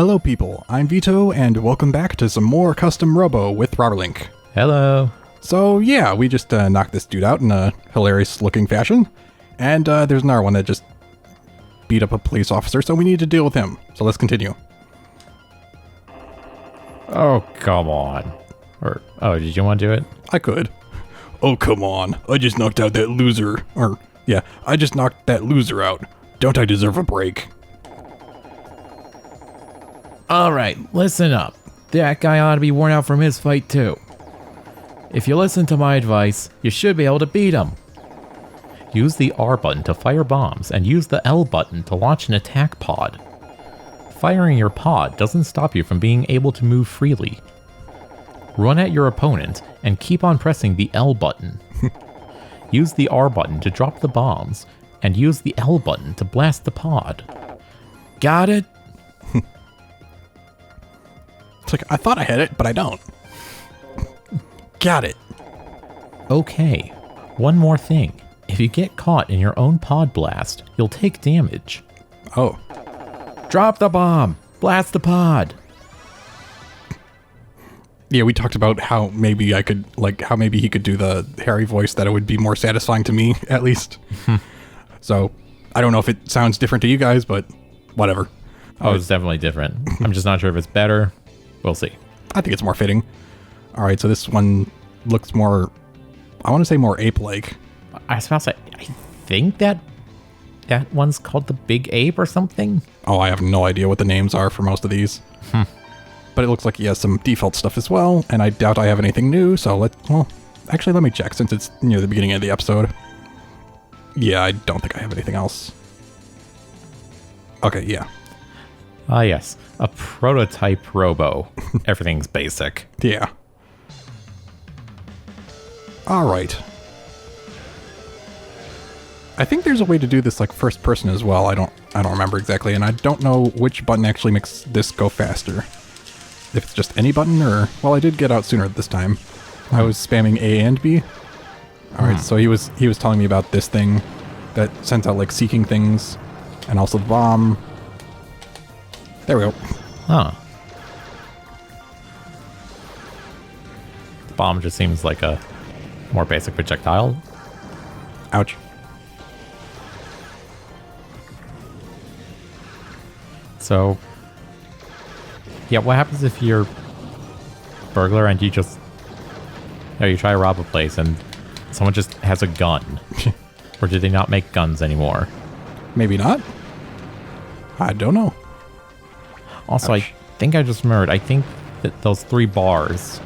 Hello people, I'm Vito, and welcome back to some more custom Robo with Robberlink. Hello. So yeah, we just knocked this dude out in a hilarious looking fashion, and there's another one that just beat up a police officer, so we need to deal with him. So let's continue. Oh, come on. Did you want to do it? I could. Oh, come on. I just knocked out that loser. I just knocked that loser out. Don't I deserve a break? All right, listen up. That guy ought to be worn out from his fight, too. If you listen to my advice, you should be able to beat him. Use the R button to fire bombs and use the L button to launch an attack pod. Firing your pod doesn't stop you from being able to move freely. Run at your opponent and keep on pressing the L button. Use the R button to drop the bombs and use the L button to blast the pod. Got it? It's like, I thought I had it, but I don't. Got it. Okay, one more thing. If you get caught in your own pod blast, you'll take damage. Oh. Drop the bomb! Blast the pod! Yeah, we talked about how maybe he could do the Harry voice, that it would be more satisfying to me, at least. So, I don't know if it sounds different to you guys, but whatever. Oh, it's definitely different. I'm just not sure if it's better. We'll see. I think it's more fitting. Alright, so this one looks more, I want to say more ape-like. I was about to say, I think that one's called the Big Ape or something? Oh, I have no idea what the names are for most of these. But it looks like he has some default stuff as well, and I doubt I have anything new, so actually let me check since it's near the beginning of the episode. Yeah, I don't think I have anything else. Okay, yeah. Ah, yes. A prototype Robo. Everything's basic. Yeah. Alright. I think there's a way to do this like first person as well. I don't remember exactly, and I don't know which button actually makes this go faster. If it's just any button, or... Well, I did get out sooner this time. I was spamming A and B. Alright, so he was telling me about this thing that sends out like seeking things, and also the bomb. There we go. Huh. The bomb just seems like a more basic projectile. Ouch. So, yeah, what happens if you're burglar and you try to rob a place and someone just has a gun? Or do they not make guns anymore? Maybe not. I don't know. Also, Ouch. I think I just remembered. I think that those 3 bars.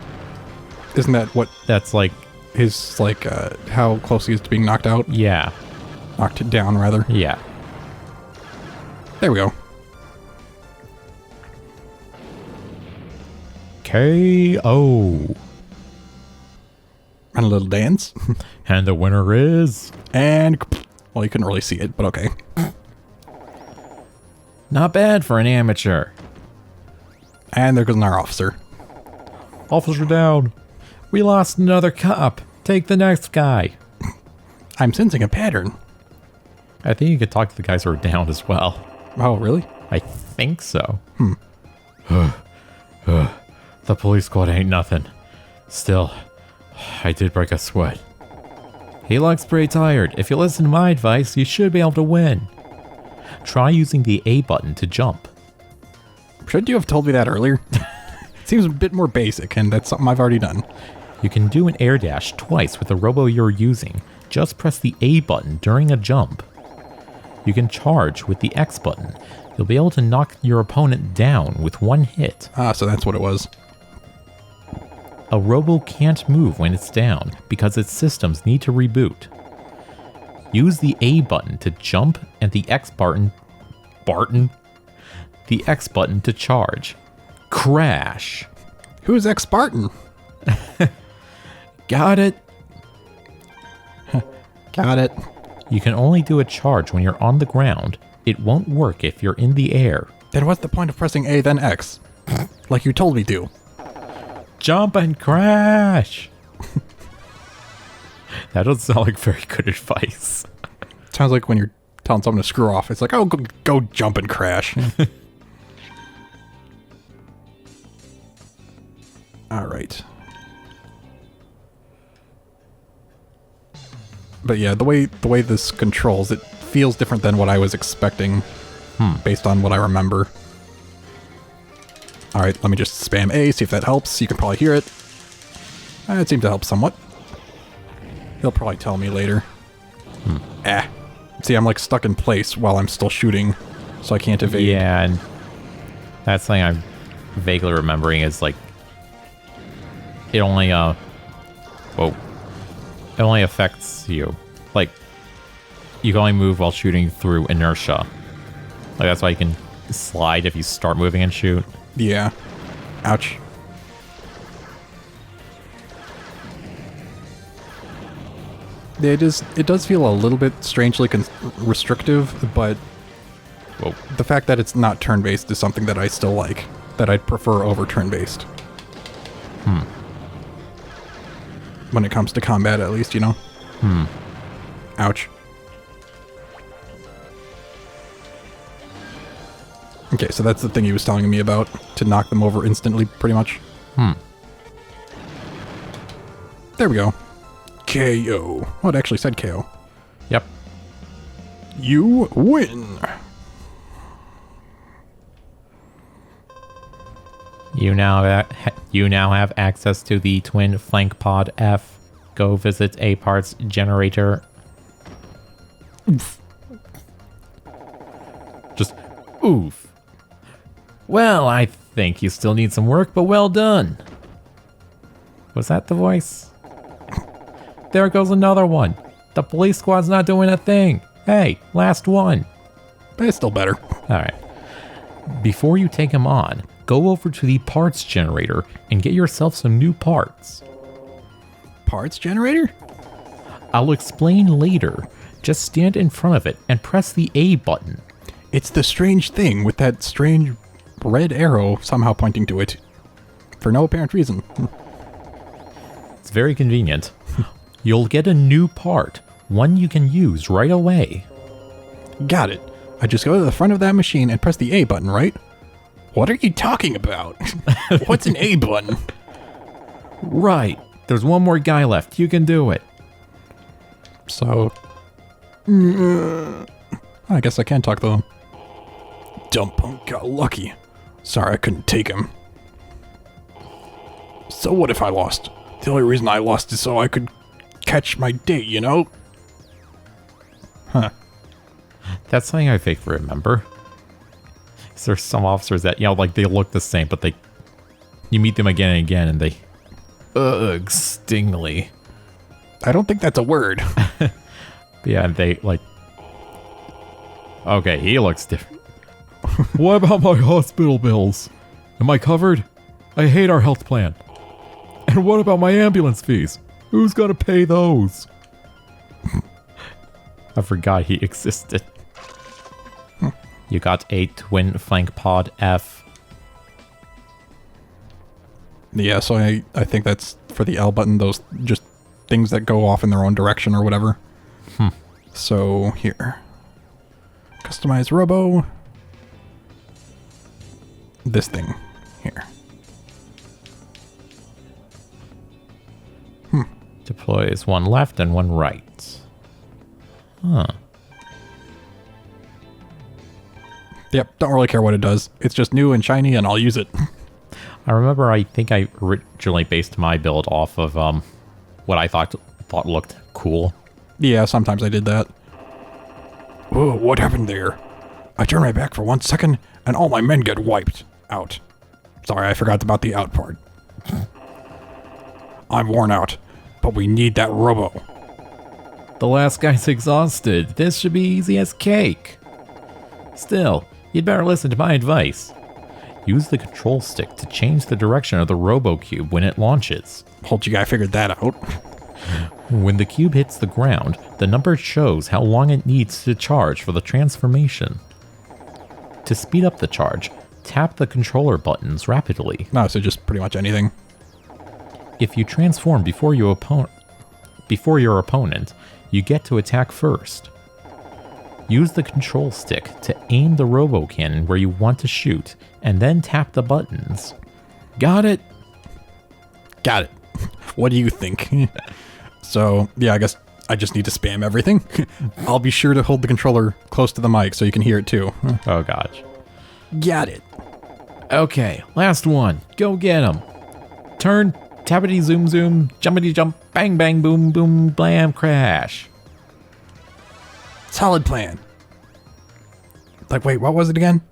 Isn't that what That's like his, how close he is to being knocked out? yeah, Knocked down, rather. yeah. There we go. KO. And a little dance. And the winner is And, well, you couldn't really see it, but okay. not bad for an amateur. And there goes our officer. Officer down. We lost another cop. Take the next guy. I'm sensing a pattern. I think you could talk to the guys who are down as well. Oh, really? I think so. The police squad ain't nothing. Still, I did break a sweat. He looks pretty tired. If you listen to my advice, you should be able to win. Try using the A button to jump. Shouldn't you have told me that earlier? Seems a bit more basic, and that's something I've already done. You can do an air dash twice with the robo you're using. Just press the A button during a jump. You can charge with the X button. You'll be able to knock your opponent down with one hit. Ah, so that's what it was. A robo can't move when it's down because its systems need to reboot. Use the A button to jump and the X button to charge. Crash. Who's X-Spartan? Got it? Got it. You can only do a charge when you're on the ground. It won't work if you're in the air. Then what's the point of pressing A then X? Like you told me to. Jump and crash. That doesn't sound like very good advice. Sounds like when you're telling someone to screw off. It's like, oh, go jump and crash. All right. But yeah, the way this controls, it feels different than what I was expecting, based on what I remember. All right, let me just spam A, see if that helps. You can probably hear it. It seemed to help somewhat. He'll probably tell me later. See, I'm like stuck in place while I'm still shooting, so I can't evade. Yeah, and that's something I'm vaguely remembering is like it only it only affects you. Like you can only move while shooting through inertia. Like that's why you can slide if you start moving and shoot. Yeah. Ouch. It does feel a little bit strangely restrictive, but the fact that it's not turn-based is something that I still like, that I'd prefer over turn-based. When it comes to combat, at least, you know? Ouch. Okay, so that's the thing he was telling me about, to knock them over instantly, pretty much. There we go. KO. Oh, it actually said KO. Yep. You win. You now have access to the twin flank pod F. Go visit a parts generator. Oof. Just oof. Well, I think you still need some work, but well done. Was that the voice? There goes another one. The police squad's not doing a thing. Hey, last one. But it's still better. All right. Before you take him on, go over to the parts generator and get yourself some new parts. Parts generator? I'll explain later. Just stand in front of it and press the A button. It's the strange thing with that strange red arrow somehow pointing to it. For no apparent reason. It's very convenient. You'll get a new part, one you can use right away. Got it. I just go to the front of that machine and press the A button, right? What are you talking about? What's an A button? Right. There's one more guy left. You can do it. So... I guess I can talk though. Dumb punk got lucky. Sorry I couldn't take him. So what if I lost? The only reason I lost is so I could catch my date, you know? Huh. That's something I vaguely remember. There's some officers that, you know, like they look the same, but you meet them again and again and they, stingly. I don't think that's a word. Yeah, and they like, okay, he looks different. What about my hospital bills? Am I covered? I hate our health plan. And what about my ambulance fees? Who's gonna pay those? I forgot he existed. You got a twin flank pod F. Yeah, so I think that's for the L button, those just things that go off in their own direction or whatever. So, here. Customize Robo. This thing. Here. Deploys one left and one right. Huh. Yep, don't really care what it does. It's just new and shiny and I'll use it. I remember I think I originally based my build off of what I thought looked cool. Yeah, sometimes I did that. Whoa, what happened there? I turn my back for 1 second and all my men get wiped out. Sorry, I forgot about the out part. I'm worn out, but we need that Robo. The last guy's exhausted. This should be easy as cake. Still, you'd better listen to my advice. Use the control stick to change the direction of the Robo Cube when it launches. Hold, you guy figured that out. When the cube hits the ground, the number shows how long it needs to charge for the transformation. To speed up the charge, tap the controller buttons rapidly. No, so just pretty much anything. If you transform before your opponent, you get to attack first. Use the control stick to aim the robo cannon where you want to shoot, and then tap the buttons. Got it? Got it. What do you think? So, yeah, I guess I just need to spam everything. I'll be sure to hold the controller close to the mic so you can hear it too. Oh, gosh. Got it. Okay, last one. Go get him. Turn, tappity zoom zoom, jumpity jump, bang bang boom boom, blam, crash. Solid plan. Like, wait, what was it again?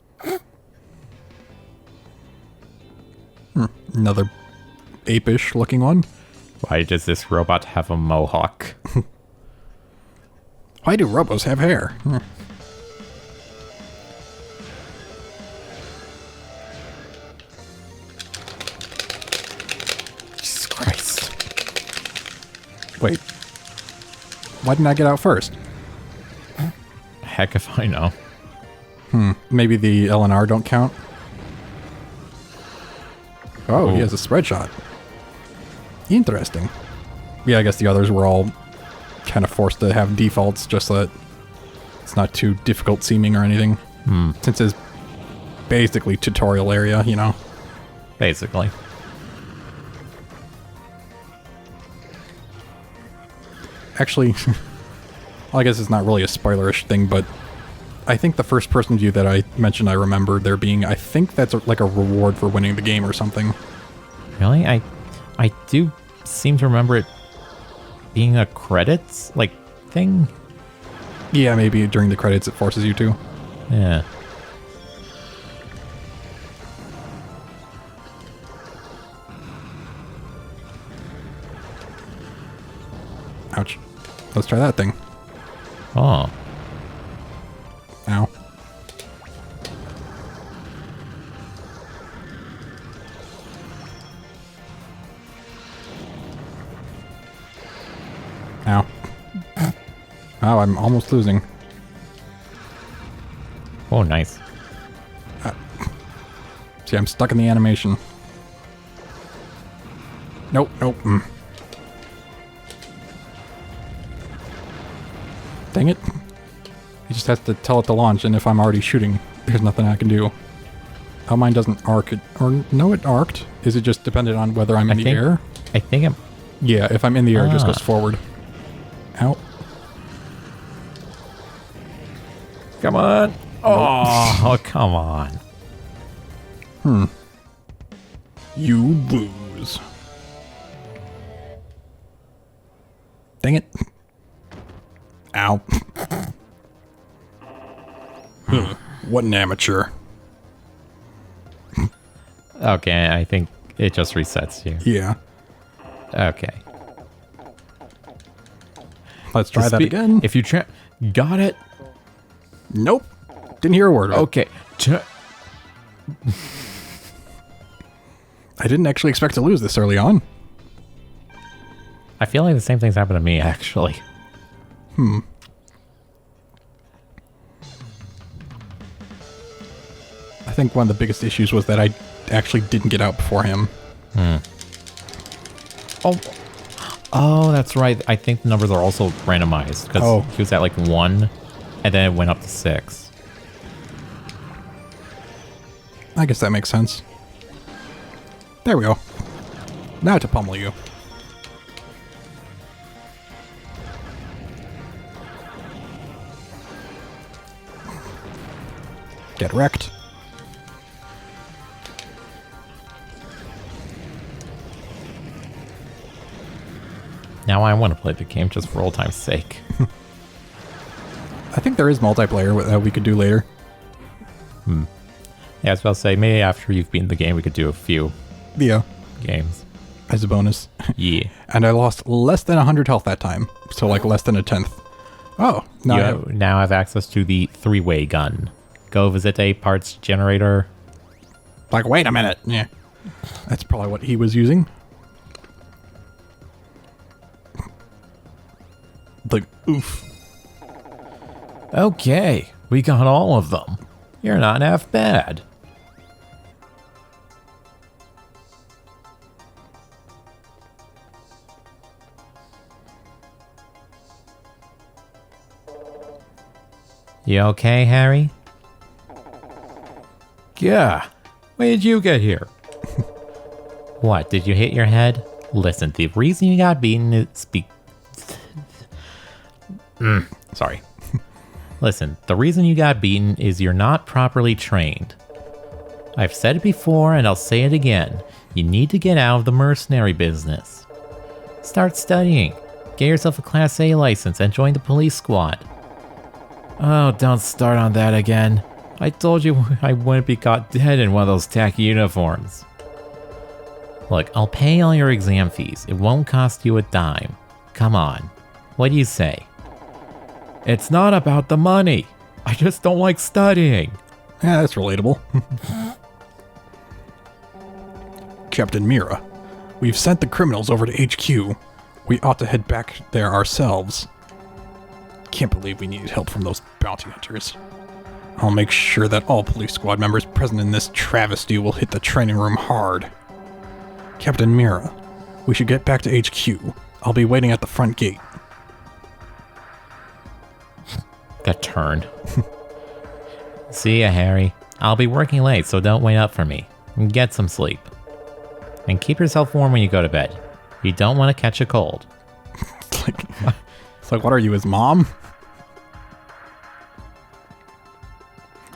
Another apish looking one. Why does this robot have a mohawk? Why do Robos have hair? Jesus Christ. Wait. Why didn't I get out first? Heck if I know. Maybe the LNR don't count? Oh, he has a spread shot. Interesting. Yeah, I guess the others were all kind of forced to have defaults just so that it's not too difficult seeming or anything. Since it's basically tutorial area, you know? Basically. Actually, well, I guess it's not really a spoilerish thing, but I think the first person view that I mentioned I remember there being, I think that's like a reward for winning the game or something. Really? I do seem to remember it being a credits, like, thing? Yeah, maybe during the credits it forces you to. Yeah. Ouch. Let's try that thing. Oh. Ow. Ow. Oh, I'm almost losing. Oh, nice. See, I'm stuck in the animation. Nope, nope. Dang it. He just has to tell it to launch, and if I'm already shooting, there's nothing I can do. Oh, mine doesn't arc. Or, no, it arced. Is it just dependent on whether I'm in the air? I think I'm... Yeah, if I'm in the air, it just goes forward. Ow. Come on. Oh, come on. You lose. Dang it. Ow. What an amateur. Okay, I think it just resets you. Yeah. Okay. Let's try that again. If you try... Got it. Nope. Didn't hear a word of it. Okay. I didn't actually expect to lose this early on. I feel like the same thing's happened to me, actually. I think one of the biggest issues was that I actually didn't get out before him. Oh, that's right. I think the numbers are also randomized because he was at like 1 and then it went up to 6. I guess that makes sense. There we go. Now to pummel you. Get wrecked. Now I want to play the game just for old time's sake. I think there is multiplayer that we could do later. Yeah, I was about to say, maybe after you've beaten the game, we could do a few Yeah. games. As a bonus. Yeah. And I lost less than 100 health that time. So like less than a tenth. Oh. Now You now have access to the 3-way gun. Go visit a parts generator. like, wait a minute. Yeah. That's probably what he was using. Like, oof. Okay, we got all of them. You're not half bad. You okay, Harry? Yeah. When did you get here? What, did you hit your head? Listen, the reason you got beaten is sorry. Listen, the reason you got beaten is you're not properly trained. I've said it before and I'll say it again. You need to get out of the mercenary business. Start studying. Get yourself a Class A license and join the police squad. Oh, don't start on that again. I told you I wouldn't be caught dead in one of those tacky uniforms. Look, I'll pay all your exam fees. It won't cost you a dime. Come on. What do you say? It's not about the money. I just don't like studying. Yeah, that's relatable. Captain Mira, we've sent the criminals over to HQ. We ought to head back there ourselves. Can't believe we needed help from those bounty hunters. I'll make sure that all police squad members present in this travesty will hit the training room hard. Captain Mira, we should get back to HQ. I'll be waiting at the front gate. That turned. See ya, Harry. I'll be working late, so don't wait up for me. Get some sleep. And keep yourself warm when you go to bed. You don't want to catch a cold. It's like, what are you, his mom?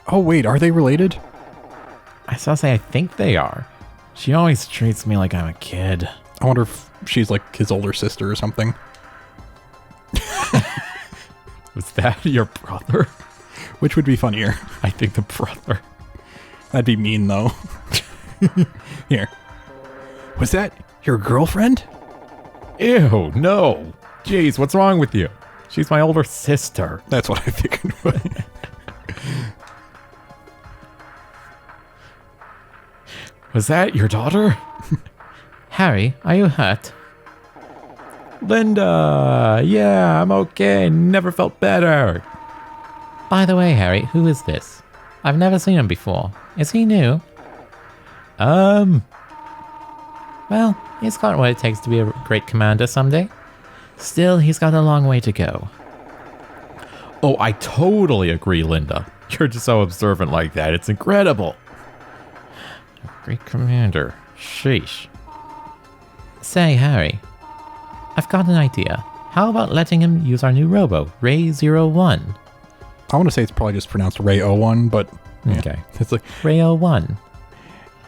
Oh wait, are they related? I was gonna say, I think they are. She always treats me like I'm a kid. I wonder if she's like his older sister or something. Was that your brother? Which would be funnier? I think the brother. That'd be mean though. Here. Was that your girlfriend? Ew, no. Jeez, what's wrong with you? She's my older sister. That's what I figured. Was that your daughter? Harry, are you hurt? Linda, yeah, I'm okay. Never felt better. By the way, Harry, who is this? I've never seen him before. Is he new? Well, he's got what it takes to be a great commander someday. Still, he's got a long way to go. Oh, I totally agree, Linda. You're just so observant like that. It's incredible. A great commander. Sheesh. Say, Harry, I've got an idea. How about letting him use our new robo, Ray 01? I want to say it's probably just pronounced Ray 01, but yeah. Okay. It's like Ray 01.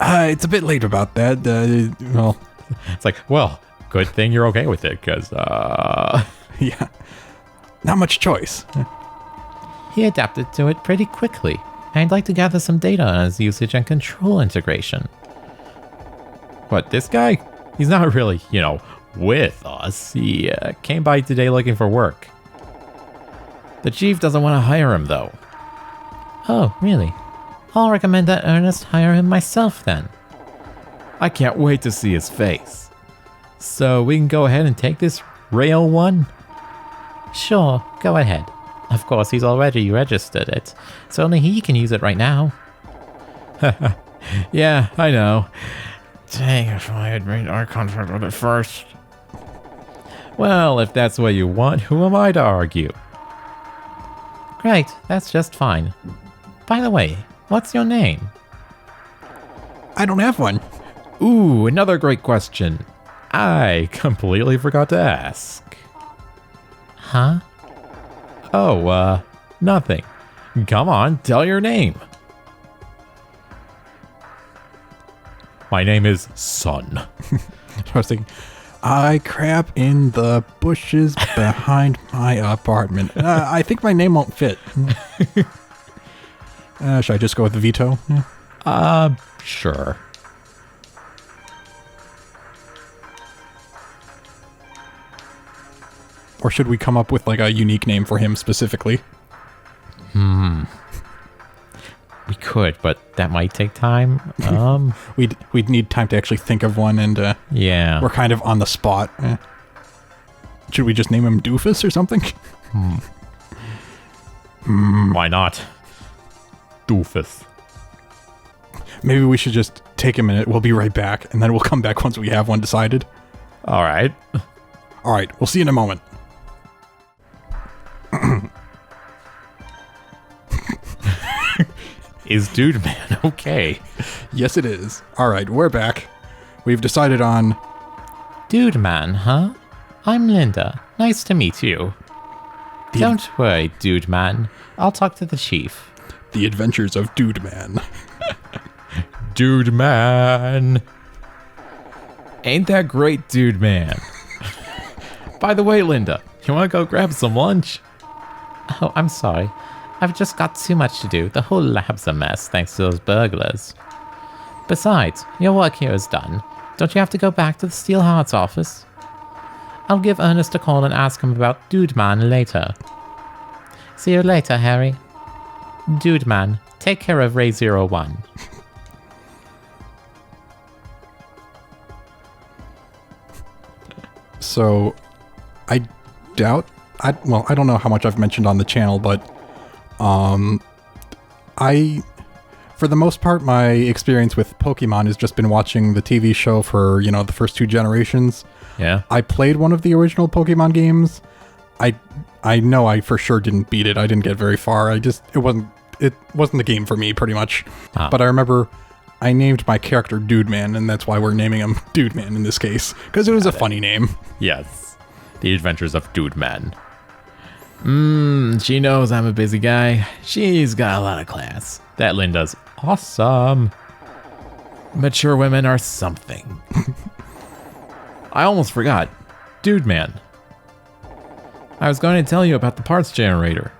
It's a bit late about that. Well, it's like, well, good thing you're okay with it, because, yeah, not much choice. He adapted to it pretty quickly. I'd like to gather some data on his usage and control integration. What, this guy? He's not really, with us. He came by today looking for work. The chief doesn't want to hire him, though. Oh, really? I'll recommend that Ernest hire him myself, then. I can't wait to see his face. So we can go ahead and take this Rail 1? Sure, go ahead. Of course, he's already registered it, so only he can use it right now. Yeah, I know. Dang, if I had made eye contact with it first. Well, if that's what you want, who am I to argue? Great, that's just fine. By the way, what's your name? I don't have one. Ooh, another great question. I completely forgot to ask. Huh? Oh, nothing. Come on, tell your name. My name is Sun. I was thinking, I crap in the bushes behind my apartment. I think my name won't fit. Should I just go with the veto? Sure. Or should we come up with like a unique name for him specifically? We could, but that might take time. We'd need time to actually think of one, and yeah. we're kind of on the spot. Should we just name him Doofus or something? Why not? Doofus. Maybe we should just take a minute. We'll be right back, and then we'll come back once we have one decided. All right. All right, we'll see you in a moment. Is Dude Man okay? Yes, it is. All right, we're back. We've decided on Dude man, huh? I'm Linda. Nice to meet you. Don't worry, dude man. I'll talk to the chief. The Adventures of Dude Man. Dude man. Ain't that great, dude man? By the way, Linda, you want to go grab some lunch? Oh, I'm sorry. I've just got too much to do. The whole lab's a mess thanks to those burglars. Besides, your work here is done. Don't you have to go back to the Steel Hearts office? I'll give Ernest a call and ask him about Dude Man later. See you later, Harry. Dude Man, take care of Ray 01. So, I doubt... I don't know how much I've mentioned on the channel, but... For the most part, my experience with Pokemon has just been watching the TV show for, the first 2 generations. Yeah. I played one of the original Pokemon games. I know I for sure didn't beat it. I didn't get very far. It wasn't the game for me, pretty much. But I remember I named my character Dude Man, and that's why we're naming him Dude Man in this case, because it was a funny name. Yes. The Adventures of Dude Man. She knows I'm a busy guy. She's got a lot of class. That Linda's awesome. Mature women are something. I almost forgot. Dude Man. I was going to tell you about the parts generator.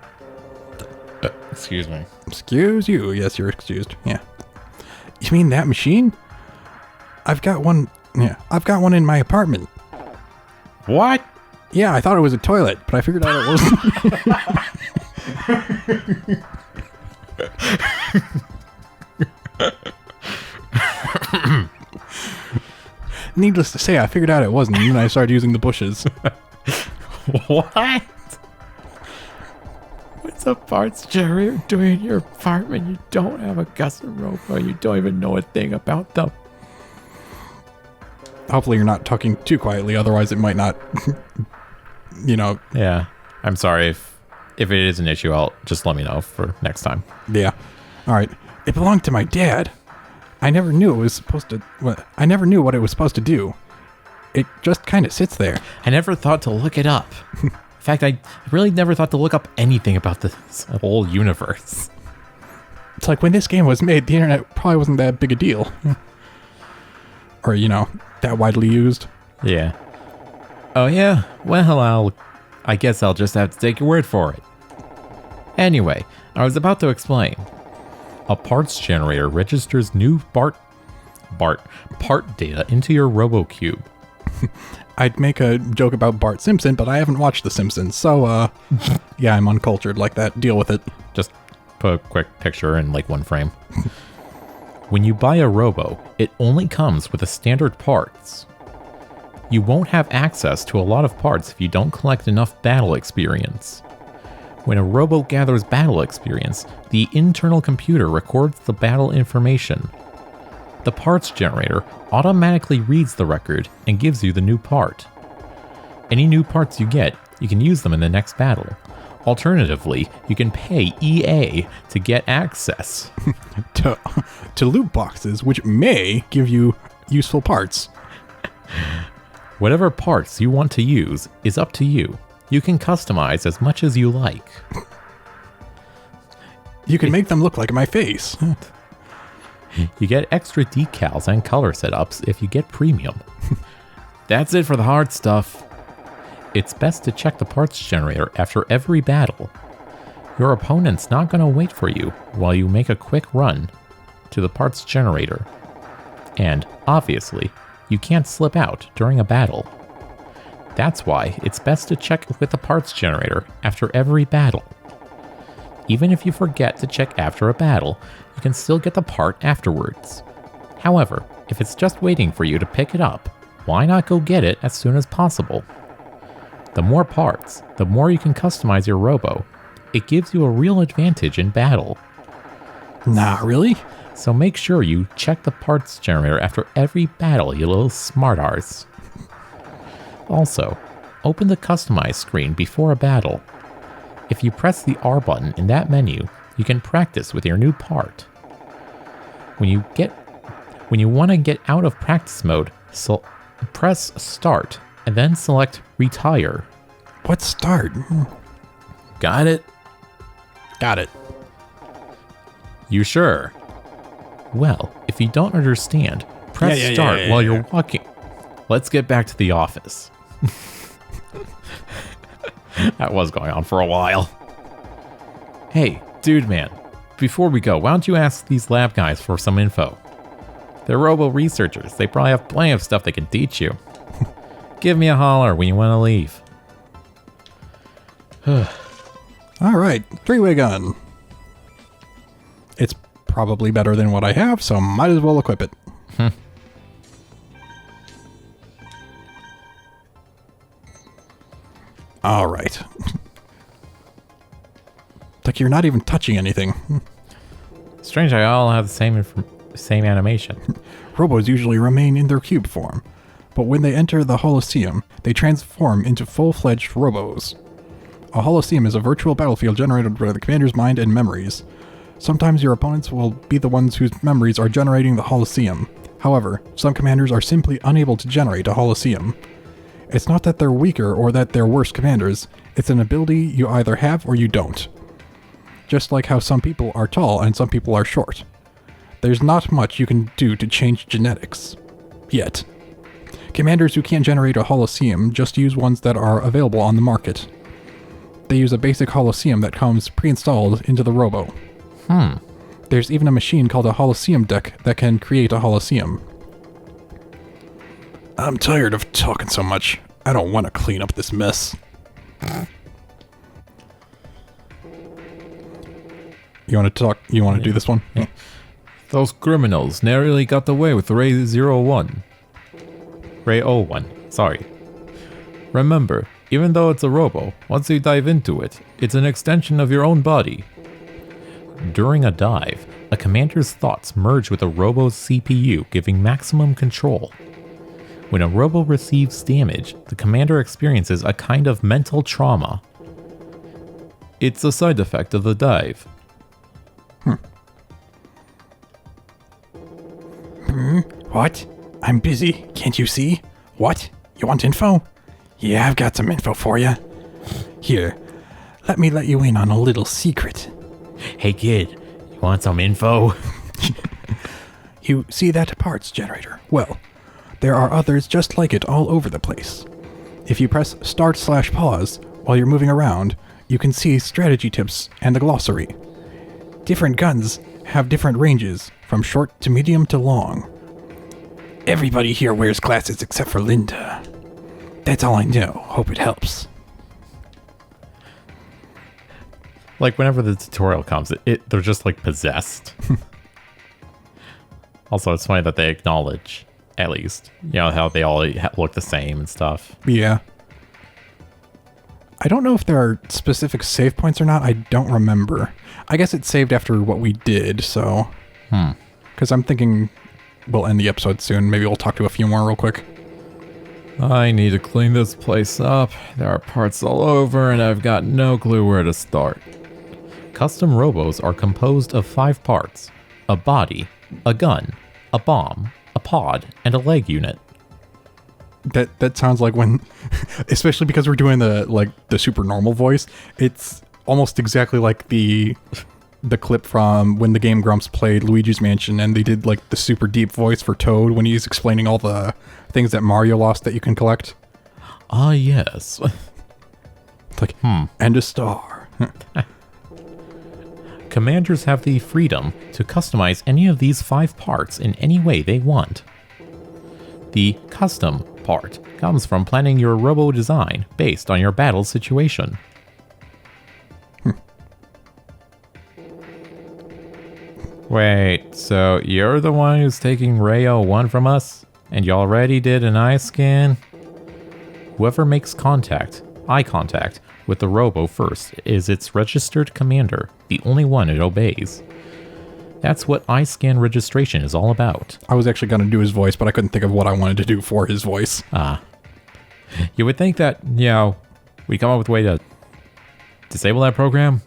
Excuse me. Excuse you. Yes, you're excused. Yeah. You mean that machine? I've got one. Yeah, I've got one in my apartment. What? Yeah, I thought it was a toilet, but I figured out it wasn't. Needless to say, I figured out it wasn't, and then I started using the bushes. What? What's a parts generator doing in your apartment? You don't have a custom Robo. You don't even know a thing about them. Hopefully you're not talking too quietly, otherwise it might not, Yeah. I'm sorry if it is an issue, I'll just let me know for next time. Yeah. All right. It belonged to my dad. I never knew what it was supposed to do. It just kind of sits there. I never thought to look it up. In fact, I really never thought to look up anything about this whole universe. It's like when this game was made, the internet probably wasn't that big a deal. Or, that widely used. Yeah. Oh, yeah? Well, I guess I'll just have to take your word for it. Anyway, I was about to explain. A parts generator registers new part data into your RoboCube. I'd make a joke about Bart Simpson, but I haven't watched The Simpsons, so, yeah, I'm uncultured like that. Deal with it. Just put a quick picture in, one frame. When you buy a Robo, it only comes with the standard parts. You won't have access to a lot of parts if you don't collect enough battle experience. When a Robo gathers battle experience, the internal computer records the battle information. The parts generator automatically reads the record and gives you the new part. Any new parts you get, you can use them in the next battle. Alternatively, you can pay EA to get access to loot boxes, which may give you useful parts. Whatever parts you want to use is up to you. You can customize as much as you like. You can make them look like my face. You get extra decals and color setups if you get premium. That's it for the hard stuff. It's best to check the parts generator after every battle. Your opponent's not going to wait for you while you make a quick run to the parts generator. And, obviously, you can't slip out during a battle. That's why it's best to check with the parts generator after every battle. Even if you forget to check after a battle, you can still get the part afterwards. However, if it's just waiting for you to pick it up, why not go get it as soon as possible? The more parts, the more you can customize your Robo. It gives you a real advantage in battle. Nah, really? So make sure you check the parts generator after every battle, you little smartarse. Also, open the customize screen before a battle. If you press the R button in that menu, you can practice with your new part. When you want to get out of practice mode, Press Start, and then select Retire. What start? Got it? Got it. You sure? Well, if you don't understand, press Start while you're walking. Let's get back to the office. That was going on for a while. Hey, dude man, before we go, why don't you ask these lab guys for some info? They're Robo researchers. They probably have plenty of stuff they can teach you. Give me a holler when you want to leave. All right, three-way gun. It's probably better than what I have, so might as well equip it. All right. Like you're not even touching anything. Strange, I all have the same animation. Robos usually remain in their cube form, but when they enter the Holosseum, they transform into full-fledged Robos. A Holosseum is a virtual battlefield generated by the commander's mind and memories. Sometimes your opponents will be the ones whose memories are generating the Holosseum. However, some commanders are simply unable to generate a Holosseum. It's not that they're weaker or that they're worse commanders, it's an ability you either have or you don't. Just like how some people are tall and some people are short. There's not much you can do to change genetics. Yet. Commanders who can't generate a Holosseum just use ones that are available on the market. They use a basic Holosseum that comes pre-installed into the Robo. There's even a machine called a Holosseum deck that can create a Holosseum. I'm tired of talking so much. I don't want to clean up this mess. You want to talk? You want to do this one? Yeah. Those criminals narrowly got away with Ray 01. Ray 01, sorry. Remember, even though it's a robo, once you dive into it, it's an extension of your own body. During a dive, a commander's thoughts merge with a robo's CPU, giving maximum control. When a robo receives damage, the commander experiences a kind of mental trauma. It's a side effect of the dive. What? I'm busy. Can't you see? What? You want info? Yeah, I've got some info for you. Here, let me let you in on a little secret. Hey kid, you want some info? You see that parts generator? Well, there are others just like it all over the place. If you press Start/Pause while you're moving around, you can see strategy tips and the glossary. Different guns have different ranges, from short to medium to long. Everybody here wears glasses except for Linda. That's all I know. Hope it helps. Like whenever the tutorial comes, they're just like possessed. Also, it's funny that they acknowledge, at least, you know, how they all look the same and stuff. Yeah. I don't know if there are specific save points or not. I don't remember. I guess it saved after what we did, so... Because I'm thinking we'll end the episode soon. Maybe we'll talk to a few more real quick. I need to clean this place up. There are parts all over, and I've got no clue where to start. Custom robos are composed of 5 parts: a body, a gun, a bomb, a pod, and a leg unit. That sounds like when, especially because we're doing the super normal voice, it's almost exactly like the clip from when the Game Grumps played Luigi's Mansion and they did like the super deep voice for Toad when he's explaining all the things that Mario lost that you can collect. Ah, yes. It's like, and a star. Commanders have the freedom to customize any of these 5 parts in any way they want. The custom part comes from planning your robo design based on your battle situation. Wait, so you're the one who's taking Ray 01 from us? And you already did an eye scan? Whoever makes eye contact, with the robo first is its registered commander, the only one it obeys. That's what eye scan registration is all about. I was actually going to do his voice, but I couldn't think of what I wanted to do for his voice. You would think that, we'd come up with a way to disable that program,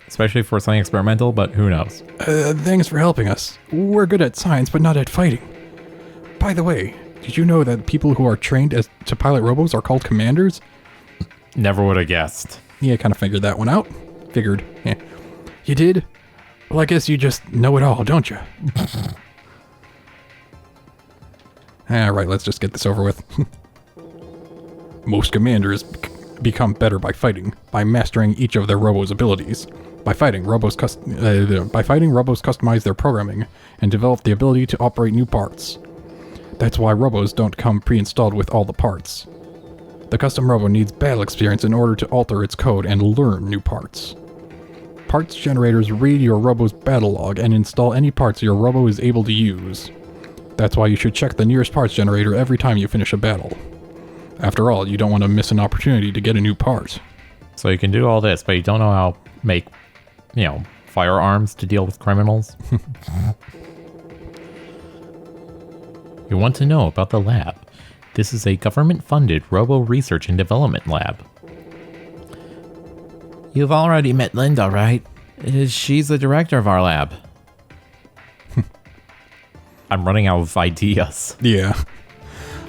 especially for something experimental, but who knows. Thanks for helping us. We're good at science, but not at fighting. By the way, Did you know that people who are trained to pilot robos are called commanders? Never would have guessed. Yeah, I kind of figured that one out. Figured. Yeah. You did? Well, I guess you just know it all, don't you? Alright, let's just get this over with. Most commanders become better by fighting, by mastering each of their robos' abilities. By fighting, Robos customize their programming and develop the ability to operate new parts. That's why Robos don't come pre-installed with all the parts. The custom Robo needs battle experience in order to alter its code and learn new parts. Parts generators read your Robo's battle log and install any parts your Robo is able to use. That's why you should check the nearest parts generator every time you finish a battle. After all, you don't want to miss an opportunity to get a new part. So you can do all this, but you don't know how to make, firearms to deal with criminals? You want to know about the lab. This is a government-funded Robo Research and Development Lab. You've already met Linda, right? She's the director of our lab. I'm running out of ideas. Yeah.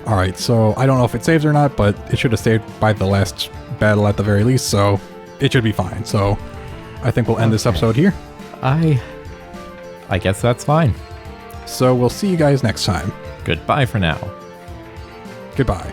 Alright, so I don't know if it saves or not, but it should have saved by the last battle at the very least, so it should be fine. So I think we'll end this episode here. I guess that's fine. So we'll see you guys next time. Goodbye for now. Goodbye.